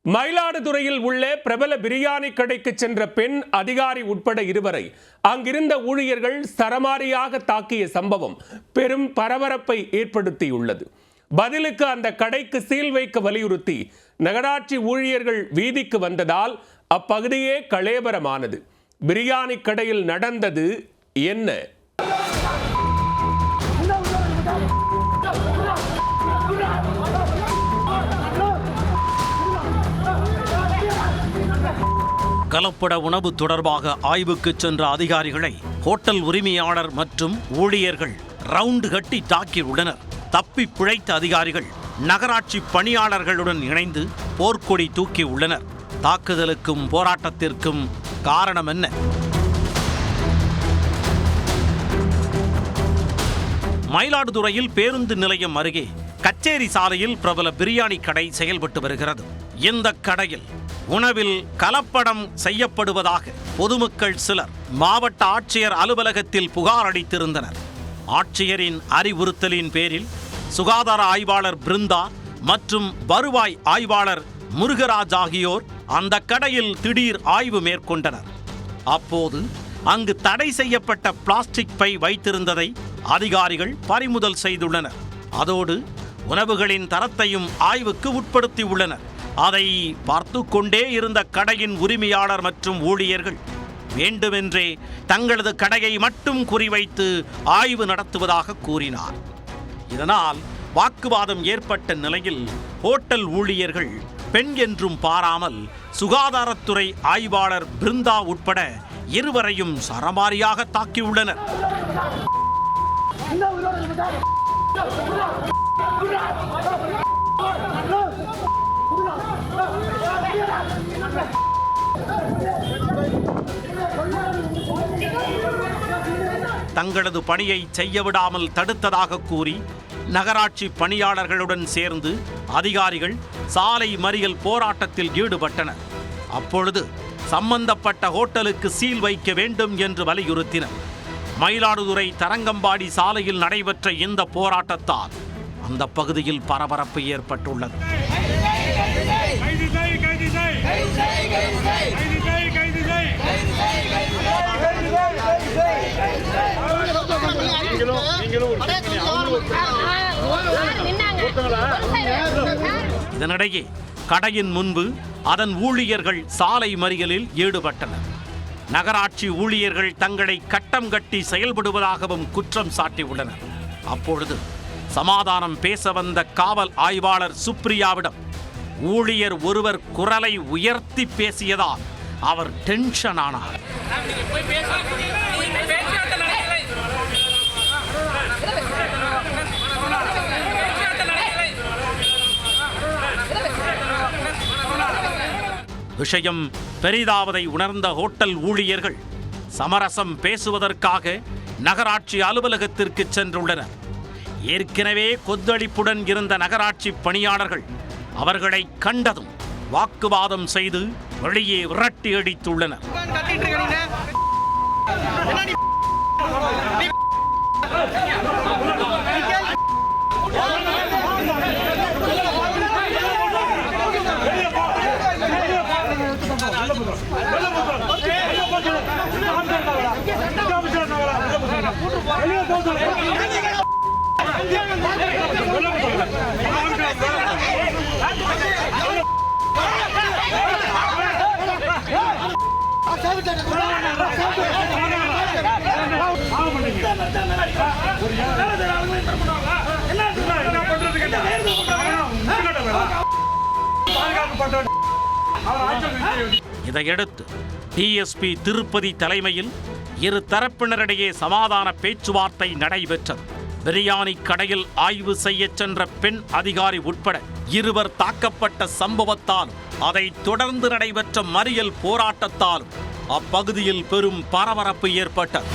மயிலாடுதுறையில் உள்ள பிரபல பிரியாணி கடைக்கு சென்ற பெண் அதிகாரி உட்பட இருவரை அங்கிருந்த ஊழியர்கள் சரமாரியாக தாக்கிய சம்பவம் பெரும் பரபரப்பை ஏற்படுத்தியுள்ளது. பதிலுக்கு அந்த கடைக்கு சீல் வைக்க வலியுறுத்தி நகராட்சி ஊழியர்கள் வீதிக்கு வந்ததால் அப்பகுதியே கலேபரமானது. பிரியாணி கடையில் நடந்தது என்ன? கலப்பட உணவு தொடர்பாக ஆய்வுக்கு சென்ற அதிகாரிகளை ஹோட்டல் உரிமையாளர் மற்றும் ஊழியர்கள் ரவுண்டு கட்டி தாக்கியுள்ளனர். தப்பி பிழைத்த அதிகாரிகள் நகராட்சி பணியாளர்களுடன் இணைந்து போர்க்கொடி தூக்கி உள்ளனர். தாக்குதலுக்கும் போராட்டத்திற்கும் காரணம் என்ன? மயிலாடுதுறையில் பேருந்து நிலையம் அருகே கச்சேரி சாலையில் பிரபல பிரியாணி கடை செயல்பட்டு வருகிறது. இந்த கடையில் உணவில் கலப்படம் செய்யப்படுவதாக பொதுமக்கள் சிலர் மாவட்ட ஆட்சியர் அலுவலகத்தில் புகார் அளித்திருந்தனர். ஆட்சியரின் அறிவுறுத்தலின் பேரில் சுகாதார ஆய்வாளர் பிருந்தா மற்றும் வருவாய் ஆய்வாளர் முருகராஜ் ஆகியோர் அந்த கடையில் திடீர் ஆய்வு மேற்கொண்டனர். அப்போது அங்கு தடை செய்யப்பட்ட பிளாஸ்டிக் பை வைத்திருந்ததை அதிகாரிகள் பறிமுதல் செய்துள்ளனர். அதோடு உணவுகளின் தரத்தையும் ஆய்வுக்கு உட்படுத்தியுள்ளனர். அதை பார்த்து கொண்டே இருந்த கடையின் உரிமையாளர் மற்றும் ஊழியர்கள் வேண்டுமென்றே தங்களது கடையை மட்டும் குறிவைத்து ஆய்வு நடத்துவதாக கூறினார். இதனால் வாக்குவாதம் ஏற்பட்ட நிலையில் ஹோட்டல் ஊழியர்கள் பெண் என்றும் பாராமல் சுகாதாரத்துறை ஆய்வாளர் பிருந்தா உட்பட இருவரையும் சரமாரியாக தாக்கியுள்ளனர். தங்களது பணியை செய்ய விடாமல் தடுத்ததாக கூறி நகராட்சி பணியாளர்களுடன் சேர்ந்து அதிகாரிகள் சாலை மறியல் போராட்டத்தில் ஈடுபட்டனர். அப்பொழுது சம்பந்தப்பட்ட ஹோட்டலுக்கு சீல் வைக்க வேண்டும் என்று வலியுறுத்தினர். மயிலாடுதுறை தரங்கம்பாடி சாலையில் நடைபெற்ற இந்த போராட்டத்தால் அந்த பகுதியில் பரபரப்பு ஏற்பட்டுள்ளது. இதனிடையே கடையின் முன்பு அதன் ஊழியர்கள் சாலை மறியலில் ஈடுபட்டனர். நகராட்சி ஊழியர்கள் தங்களை கட்டம் கட்டி செயல்படுவதாகவும் குற்றம் சாட்டியுள்ளனர். அப்பொழுது சமாதானம் பேச வந்த காவல் ஆய்வாளர் சுப்ரியாவிடம் ஊழியர் ஒருவர் குரலை உயர்த்தி பேசியதால் அவர் டென்ஷன் ஆனார். விஷயம் பெரிதாவதை உணர்ந்த ஹோட்டல் ஊழியர்கள் சமரசம் பேசுவதற்காக நகராட்சி அலுவலகத்திற்கு சென்றுள்ளனர். ஏற்கனவே கொந்தளிப்புடன் இருந்த நகராட்சி பணியாளர்கள் அவர்களை கண்டதும் வாக்குவாதம் செய்து வெளியே விரட்டி அடித்துள்ளனர். இதையடுத்து டிஎஸ்பி திருப்பதி தலைமையில் இரு தரப்பினரிடையே சமாதான பேச்சுவார்த்தை நடைபெற்றது. பிரியாணி கடையில் ஆய்வு செய்ய சென்ற பெண் அதிகாரி உட்பட இருவர் தாக்கப்பட்ட சம்பவத்தாலும் அதை தொடர்ந்து நடைபெற்ற மறியல் போராட்டத்தாலும் அப்பகுதியில் பெரும் பரபரப்பு ஏற்பட்டது.